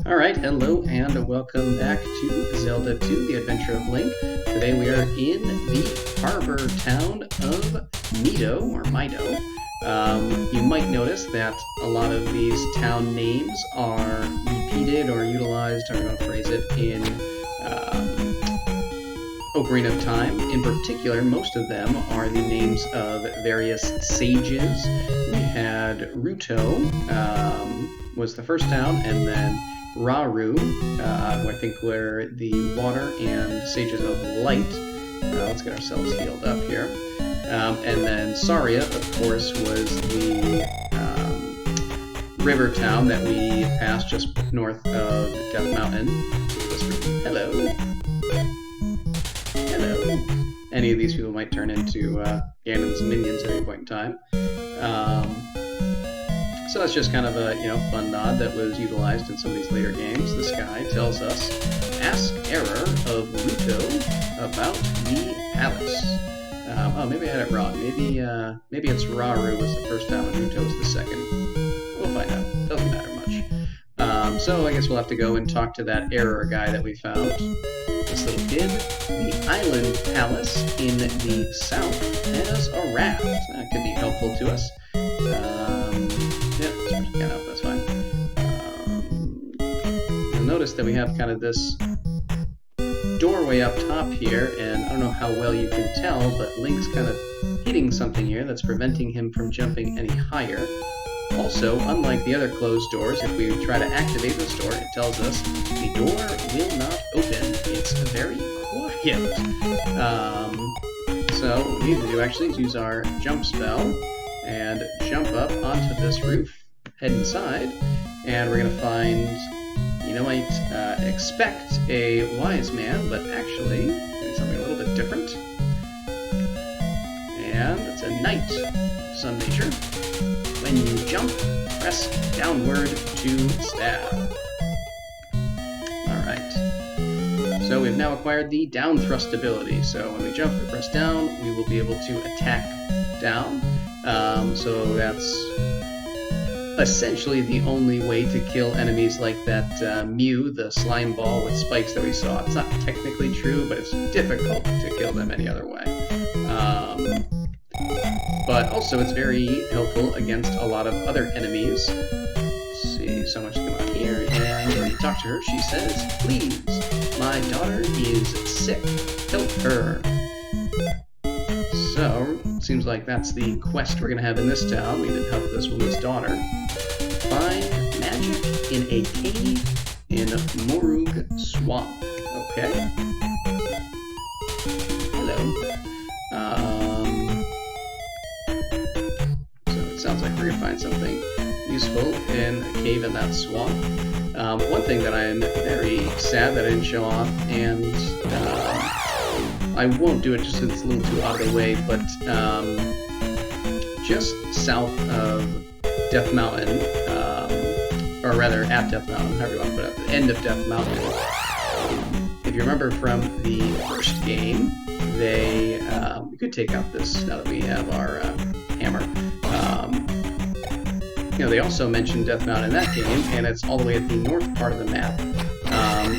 Alright, hello and welcome back to Zelda 2, The Adventure of Link. Today we are in the harbor town of Mido. You might notice that a lot of these town names are repeated or utilized, or how to phrase it, in Ocarina of Time. In particular, most of them are the names of various sages. We had Ruto, was the first town, and then Raru, who I think were the water and sages of light. Let's get ourselves healed up here. And then Saria, of course, was the river town that we passed just north of Death Mountain. Hello. Hello. Any of these people might turn into Ganon's minions at any point in time. So that's just kind of a fun nod that was utilized in some of these later games. This guy tells us, "Ask Error of Ruto about the palace." Oh, maybe I had it wrong. Maybe it's Raru was the first town and Ruto was the second. We'll find out. Doesn't matter much. So I guess we'll have to go and talk to that Error guy that we found. This little kid. The island palace in the south has a raft. That could be helpful to us. That's fine. You'll notice that we have kind of this doorway up top here, and I don't know how well you can tell, but Link's kind of hitting something here that's preventing him from jumping any higher. Also, unlike the other closed doors, if we try to activate this door, it tells us the door will not open. It's very quiet. So what we need to do actually is use our jump spell and jump up onto this roof, head inside, and we're going to find, you might expect a wise man, but actually maybe something a little bit different. And it's a knight of some nature. When you jump, press downward to stab. Alright. So we've now acquired the down thrust ability. So when we jump and press down, we will be able to attack down. So that's essentially the only way to kill enemies like that Mew, the slime ball with spikes that we saw. It's not technically true, but it's difficult to kill them any other way. But also it's very helpful against a lot of other enemies. Let's see, someone's come up here, and when you talk to her, she says, "Please, my daughter is sick. Help her." So, seems like that's the quest we're going to have in this town. We need to help this woman's daughter find magic in a cave in Morug Swamp. Okay. Hello. So it sounds like we're going to find something useful in a cave in that swamp. One thing that I'm very sad that I didn't show off, and I won't do it just because it's a little too out of the way, but just south of Death Mountain, or rather at Death Mountain, however you want to put it, at the end of Death Mountain. If you remember from the first game, we could take out this now that we have our hammer. They also mentioned Death Mountain in that game, and it's all the way at the north part of the map,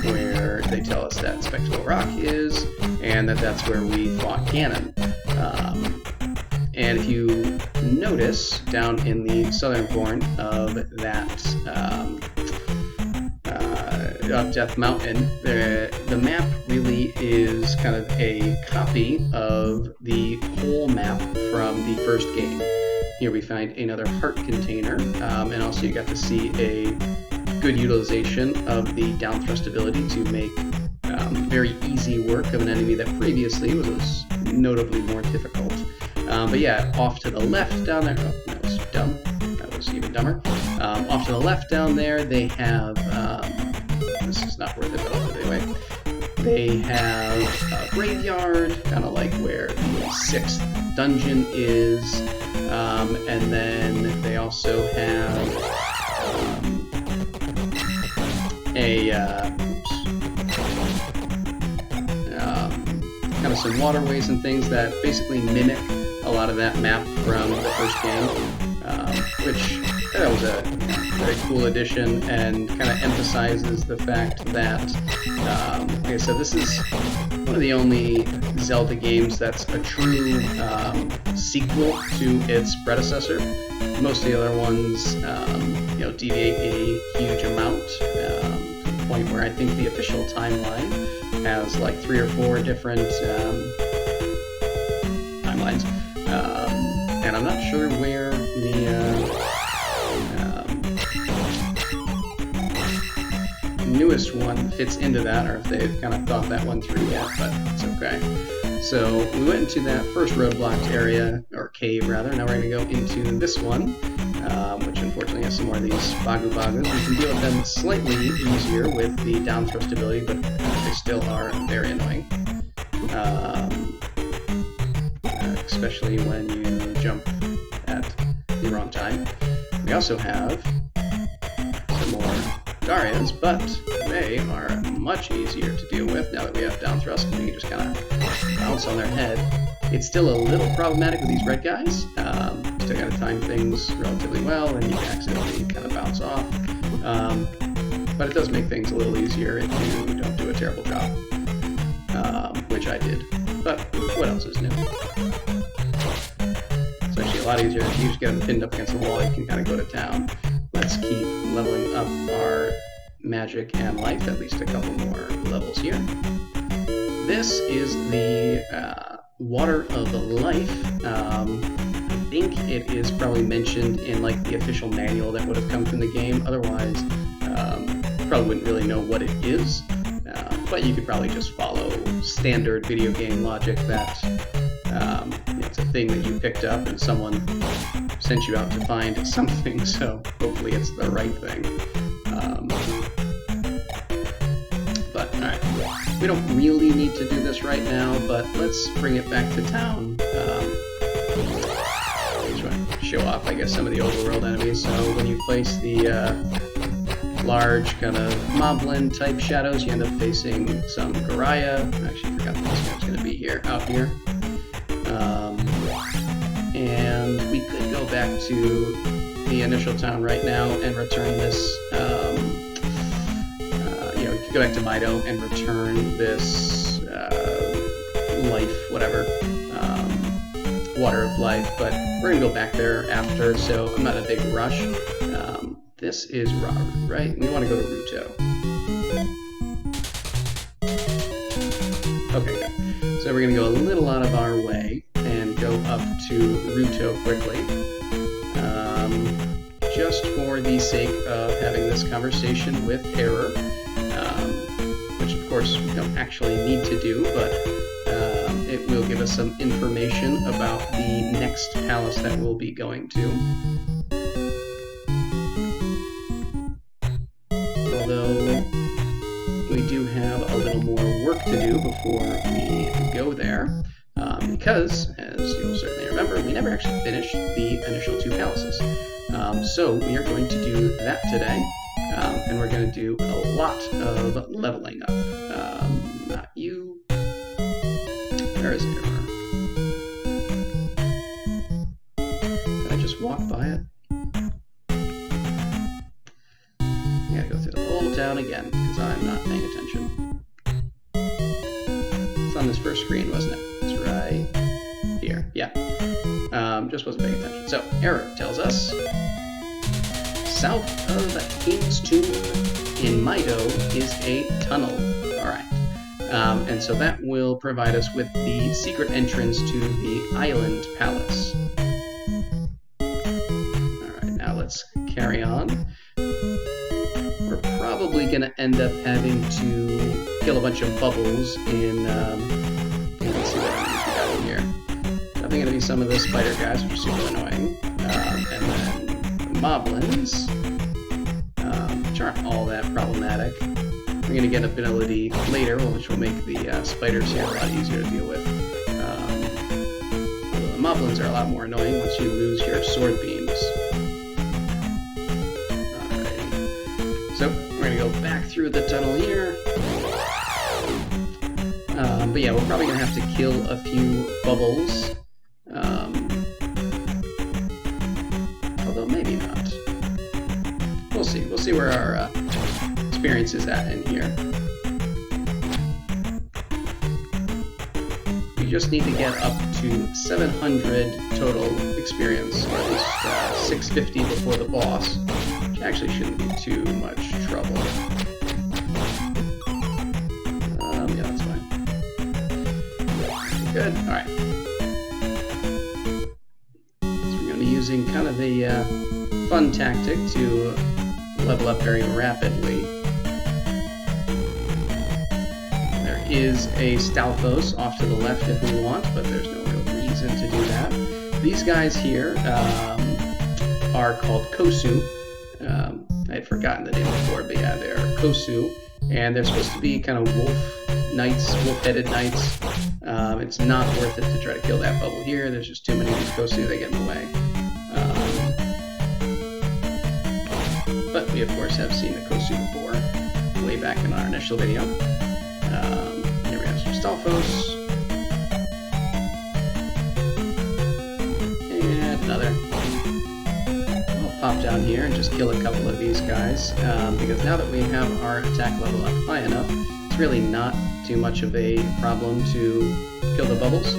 where they tell us that Spectacle Rock is, and that's where we fought Ganon. And if you notice, down in the southern corner of that of Death Mountain, the map really is kind of a copy of the whole map from the first game. Here we find another heart container, and also you got to see a good utilization of the down thrust ability to make very easy work of an enemy that previously was notably more difficult. But yeah, off to the left down there, oh, that was dumb, that was even dumber. Off to the left down there, they have, this is not worth it, but anyway, they have a graveyard, kind of like where the 6th dungeon is, and then they also have kind of some waterways and things that basically mimic a lot of that map from the first game, which that was a very cool addition, and kind of emphasizes the fact that, like I said, this is one of the only Zelda games that's a true sequel to its predecessor. Most of the other ones, deviate a huge amount, to the point where I think the official timeline has like 3 or 4 different timelines, and I'm not sure where the newest one fits into that, or if they've kind of thought that one through yet, but it's okay. So we went into that first roadblocked area, or cave rather. Now we're going to go into this one, which unfortunately has some more of these bagu bagus. We can deal with them slightly easier with the down thrust ability, but they still are very annoying. Especially when you jump at the wrong time. We also have some more Darias, but they are much easier to deal with now that we have down thrust, and we can just kind of bounce on their head. It's still a little problematic with these red guys. Still got to time things relatively well, and you can accidentally kind of bounce off. But it does make things a little easier if you don't do a terrible job, which I did. But what else is new? It's actually a lot easier if you just get them pinned up against the wall. You can kind of go to town. Let's keep leveling up our magic and life, at least a couple more levels here. This is the Water of Life. I think it is probably mentioned in like the official manual that would have come from the game. Otherwise, probably wouldn't really know what it is. But you could probably just follow standard video game logic that it's a thing that you picked up and someone sent you out to find something, so hopefully it's the right thing. But alright, we don't really need to do this right now, but let's bring it back to town. Just show off, I guess, some of the overworld enemies. So when you face the large kind of moblin type shadows, you end up facing some Garaya. I actually forgot that this guy was going to be out here. And we could go back to the initial town right now and return this, we could go back to Mido and return this life, whatever, Water of Life, but we're going to go back there after, so I'm not in a big rush. This is Robert, right? We want to go to Ruto. Okay, good. So we're going to go a little out of our way and go up to Ruto quickly. Just for the sake of having this conversation with Error, which of course we don't actually need to do, but it will give us some information about the next palace that we'll be going to. Although we do have a little more work to do before we go there, because, as you'll certainly remember, we never actually finished the initial 2 palaces. So we are going to do that today, and we're going to do a lot of leveling up. Not you. There is Error. Did I just walk by it? I gotta go through the whole town again, because I'm not paying attention. It's on this first screen, wasn't it? It's right here. Yeah. Just wasn't paying attention. So, Error tells us, south of King's Tomb in Mido is a tunnel. Alright. And so that will provide us with the secret entrance to the Island Palace. Alright, now let's carry on. We're probably going to end up having to kill a bunch of bubbles in, let's see what enemies we got in here. Definitely going to be some of the spider guys, which are super annoying. And then the moblins, which aren't all that problematic. We're going to get an ability later, which will make the spiders here a lot easier to deal with. The moblins are a lot more annoying once you lose your sword beams. Alrighty. So, we're going to go back through the tunnel here. But yeah, we're probably going to have to kill a few bubbles. Although maybe not. experience is at in here. You just need to get up to 700 total experience, or at least 650 before the boss, which actually shouldn't be too much trouble. Yeah, that's fine. Good, alright. So we're going to be using kind of the fun tactic to level up very rapidly. There is a Stalfos off to the left if we want, but there's no real reason to do that. These guys here are called Kosu. I had forgotten the name before, but yeah, they're Kosu, and they're supposed to be kind of wolf-headed knights. It's not worth it to try to kill that bubble here. There's just too many of these Kosu, they get in the way. But we, of course, have seen the Kosu before, way back in our initial video. Here we have some Stalfos. And another. I'll pop down here and just kill a couple of these guys, because now that we have our attack level up high enough, it's really not too much of a problem to kill the bubbles.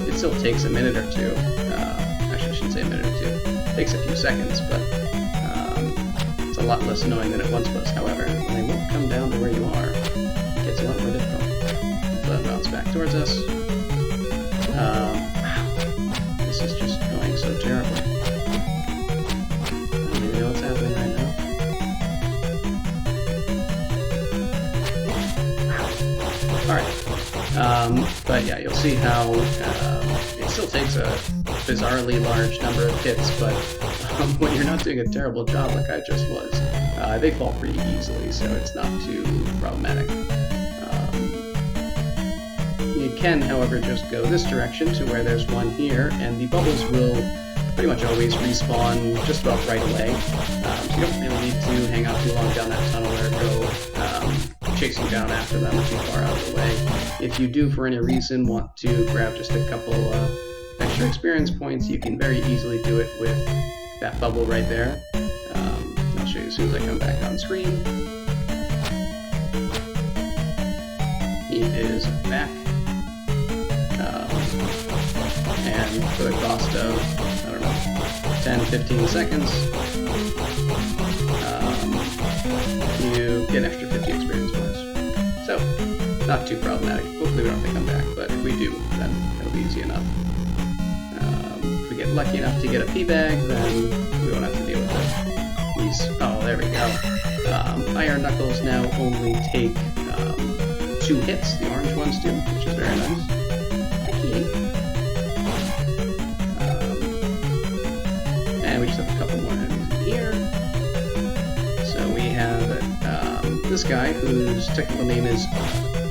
It still takes a minute or two. Actually, I shouldn't say a minute or two. It takes a few seconds, but it's a lot less annoying than it once was. However, when they won't come down to where you are, it gets a lot more difficult. Let them bounce back towards us. Wow. This is just going so terribly. I don't even know what's happening right now. Wow. Alright. But yeah, you'll see how it still takes a bizarrely large number of hits, but when you're not doing a terrible job like I just was, they fall pretty easily, so it's not too problematic. You can, however, just go this direction to where there's one here, and the bubbles will pretty much always respawn just about right away. So you don't really need to hang out too long down that tunnel or go chasing down after them too far out of the way. If you do, for any reason, want to grab just a couple extra experience points, you can very easily do it with that bubble right there. I'll show you as soon as I come back on screen. He is back. And for the cost of, I don't know, 10-15 seconds, you get an extra 50 experience points. So, not too problematic. Hopefully we don't have to come back, but if we do, then it'll be easy enough. If we get lucky enough to get a P-bag, then we won't have to deal with it. Oh, there we go. Iron Knuckles now only take 2 hits, the orange ones do, which is very nice. And we just have a couple more enemies in here. So we have this guy whose technical name is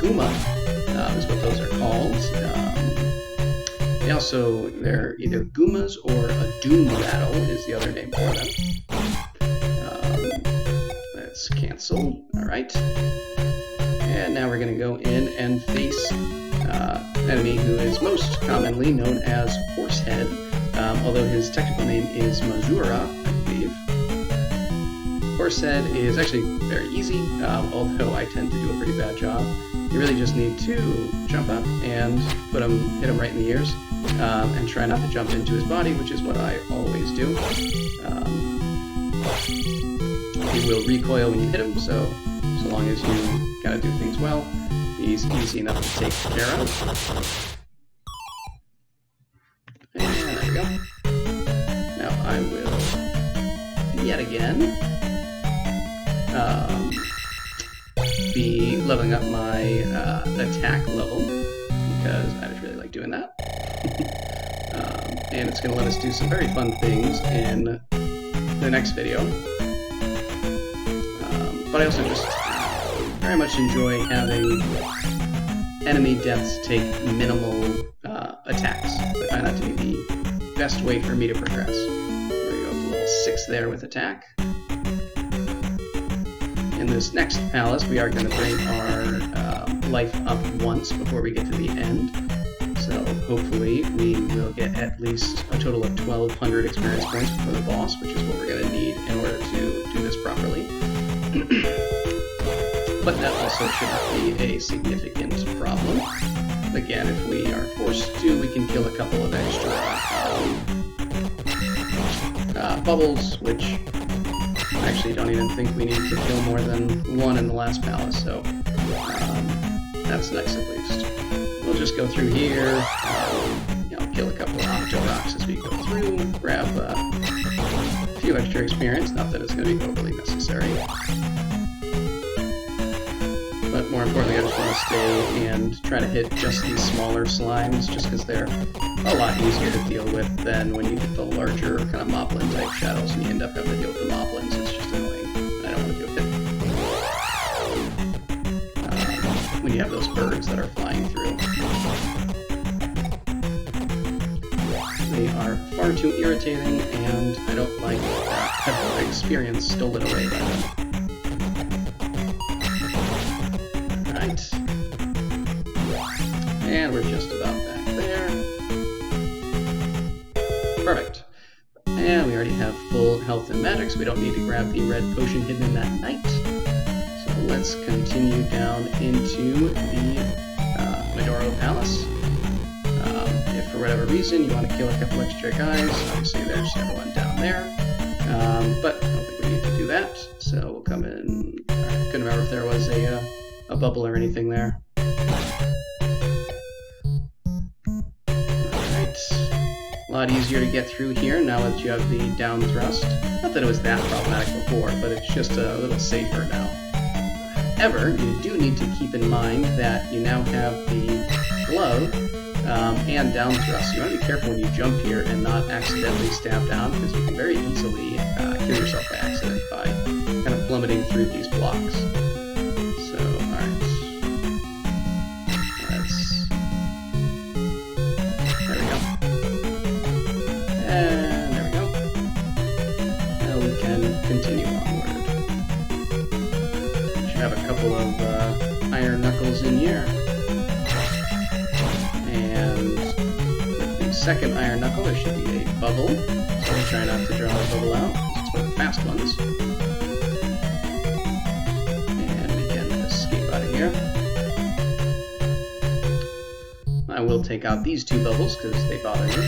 Guma, is what those are called. They're either Gumas or a Doom Rattle is the other name for them. Let's cancel. Alright. And now we're going to go in and face an enemy who is most commonly known as Horsehead, although his technical name is Mazura, I believe. Horsehead is actually very easy, although I tend to do a pretty bad job. You really just need to jump up and hit him right in the ears, and try not to jump into his body, which is what I always do. He will recoil when you hit him, so long as you gotta do things well, he's easy enough to take care of. And there we go. Now I will, yet again, be leveling up my attack level, because I just really like doing that. And it's going to let us do some very fun things in the next video. But I also just very much enjoy having enemy deaths take minimal attacks. I find that to be the best way for me to progress. There we go, up to level 6 there with attack. In this next palace, we are going to bring our life up once before we get to the end. So hopefully we will get at least a total of 1,200 experience points before the boss, which is what we're going to need in order to do this properly. but that also shouldn't be a significant problem. Again, if we are forced to, we can kill a couple of extra bubbles, which I actually don't even think we need to kill more than one in the last palace, so that's nice at least. We'll just go through here, kill a couple of Octo Rocks as we go through, grab a few extra experience, not that it's going to be overly necessary. But more importantly, I just want to stay and try to hit just these smaller slimes, just because they're a lot easier to deal with than when you get the larger kind of moblin type shadows and you end up having to deal with the moblins. It's just annoying. I don't want to deal with it. When you have those birds that are flying through. They are far too irritating, and I don't like having my experience stolen away by them. Alright. And we're just about back there. Perfect. And we already have full health and magic, so we don't need to grab the red potion hidden in that night. So let's continue down into the Medoro Palace. If for whatever reason you want to kill a couple extra guys, obviously there's everyone down there. But I don't think we need to do that, so we'll come in. I couldn't remember if there was a bubble or anything there. Alright. A lot easier to get through here now that you have the down thrust. Not that it was that problematic before, but it's just a little safer now. However, you do need to keep in mind that you now have the glove and down thrust. You want to be careful when you jump here and not accidentally stab down, because you can very easily kill yourself by accident by kind of plummeting through these blocks. So, alright. There we go. And there we go. Now we can continue onward. Should have a couple of iron knuckles in here. Second iron knuckle, there should be a bubble, so we'll try not to draw the bubble out, because it's one of the fast ones. And we can escape out of here. I will take out these two bubbles, because they bother me.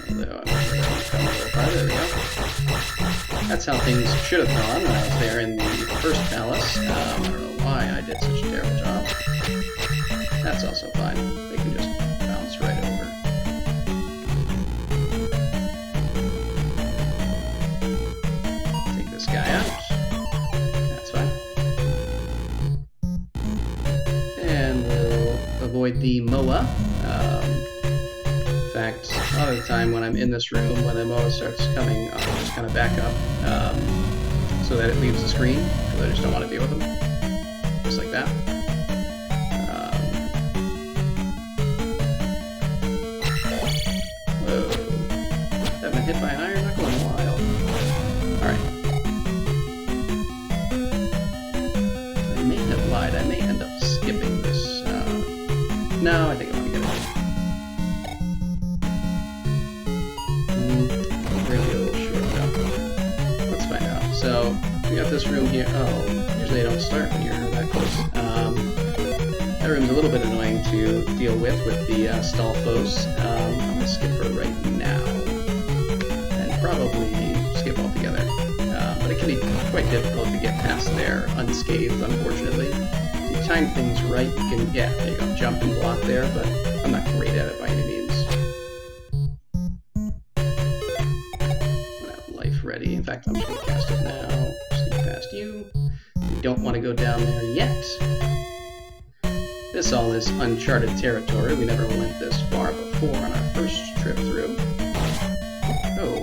Although I'm not sure they're going to come a little farther. There we go. That's how things should have gone when I was there in the first palace. I don't know why I did such a terrible job. That's also fine. They can just bounce right over. Guy out. That's fine. And we'll avoid the MOA. In fact, a lot of the time when I'm in this room, when the MOA starts coming, I'll just kind of back up so that it leaves the screen, because I just don't want to deal with them. Just like that. Whoa. Haven't been hit by an iron knuckle in a while. Alright. I may end up skipping this. No, I think I want to get it. Really a little short though. Let's find out. So, we got this room here. Oh, usually they don't start when you're that close. That room's a little bit annoying to deal with the stall foes. I'm going to skip her right now. And probably skip altogether. But it can be quite difficult to get past there unscathed, unfortunately. If you time things right, you can, yeah, there you go, jump and block there, but I'm not great at it by any means. I have life ready. In fact, I'm just going to cast it now. Sneak past you. We don't want to go down there yet. This all is uncharted territory. We never went this far before on our first trip through. Oh.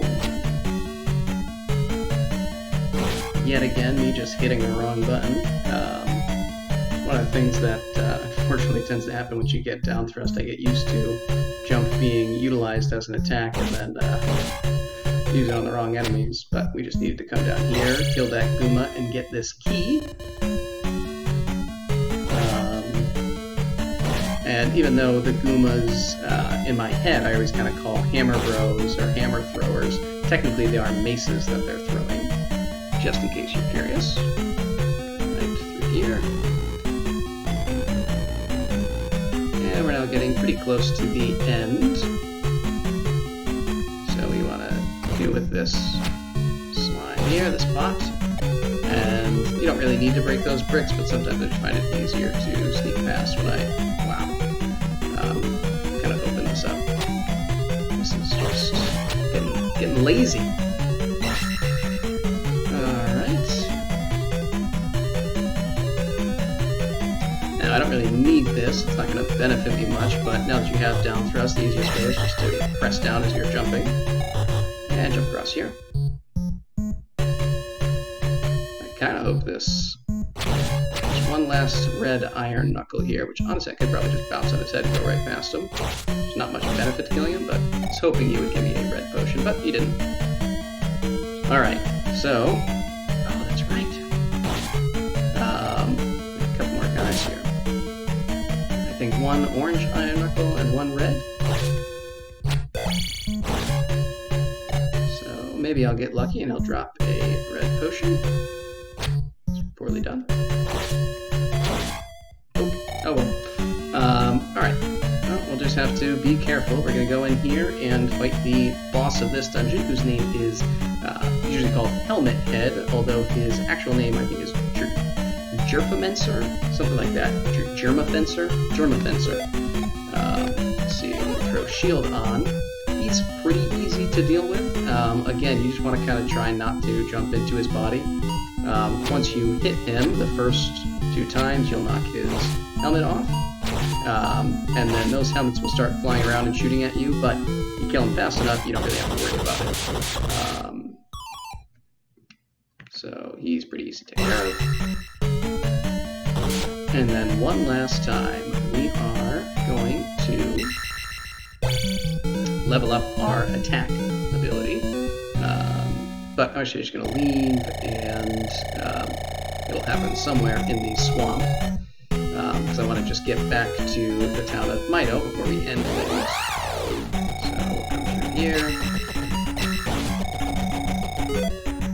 Yet again, me just hitting the wrong button. One of the things that unfortunately tends to happen once you get down thrust, I get used to jump being utilized as an attack and then use it on the wrong enemies. But we just needed to come down here, kill that Goomba, and get this key. And even though the Goombas, in my head, I always kind of call hammer bros or hammer throwers, technically they are maces that they're throwing. Just in case you're curious. Right, through And we're now getting pretty close to the end. So we want to do with this slime here, this pot. And you don't really need to break those bricks, but sometimes I just find it easier to sneak past when I, kind of open this up. This is just getting lazy. I don't really need this, it's not going to benefit me much, but now that you have down thrust, the easiest way is just to press down as you're jumping, and jump across here. I kind of hope there's one last red iron knuckle here, which honestly I could probably just bounce on his head and go right past him. There's not much benefit to killing him, but I was hoping you would give me a red potion, but you didn't. Alright, so... oh, that's right. A couple more guys here. I think one orange iron knuckle and one red. So maybe I'll get lucky and I'll drop a red potion. It's poorly done. Oh well. Alright. Well, we'll just have to be careful. We're going to go in here and fight the boss of this dungeon, whose name is usually called Helmet Head, although his actual name I think is Jerfamencer, something like that. Germafencer? Let's see, throw shield on. He's pretty easy to deal with. Again, you just want to kind of try not to jump into his body. Once you hit him the first 2 times, you'll knock his helmet off. And then those helmets will start flying around and shooting at you, but you kill him fast enough, you don't really have to worry about it. So he's pretty easy to take care of. And then one last time, we are going to level up our attack ability. But I'm actually just going to leave, and it'll happen somewhere in the swamp. Because I want to just get back to the town of Mido before we end things. So we'll come through here.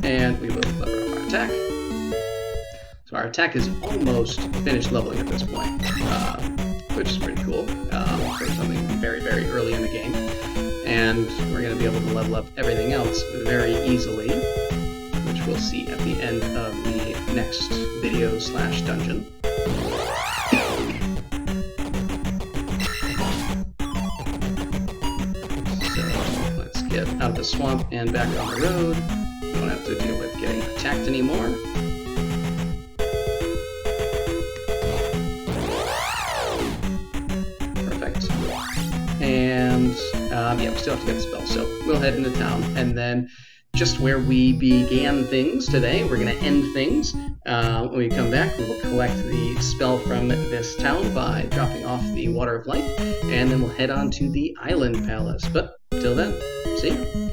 And we will level up our attack. So our attack is almost finished leveling at this point, which is pretty cool for something very, very early in the game. And we're going to be able to level up everything else very easily, which we'll see at the end of the next video/dungeon. So let's get out of the swamp and back on the road. We don't have to deal with getting attacked anymore. And yeah, we still have to get the spell, so we'll head into town, and then just where we began things today, we're going to end things. When we come back, we will collect the spell from this town by dropping off the Water of Life, and then we'll head on to the Island Palace. But till then, see ya.